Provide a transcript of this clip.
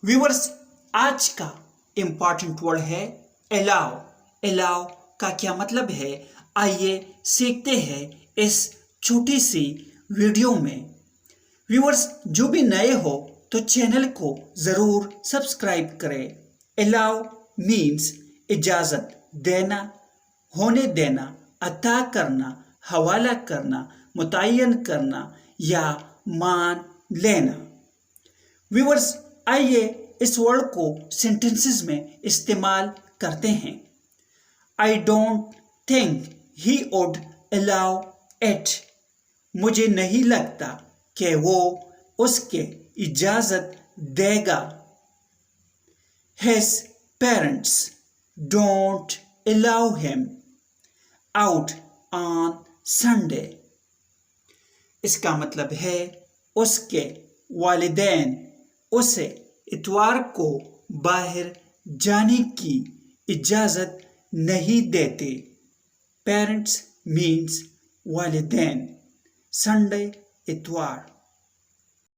Viewers, आज का important word है अलाउ। अलाउ का क्या मतलब है, आइए सीखते हैं इस छोटी सी वीडियो में। व्यूअर्स, जो भी नए हो तो चैनल को ज़रूर सब्सक्राइब करें। अलाउ मीन्स इजाज़त देना, होने देना, अता करना, हवाला करना, मुतय्यन करना या मान लेना। व्यूअर्स, आइए इस वर्ड को सेंटेंसेस में इस्तेमाल करते हैं। I don't think he would allow it. मुझे नहीं लगता कि वो उसके इजाज़त देगा। His parents don't allow him out on Sunday. इसका मतलब है उसके वालिदैन उसे इतवार को बाहर जाने की इजाज़त नहीं देते। पेरेंट्स मीन्स वालिदैन, संडे इतवार।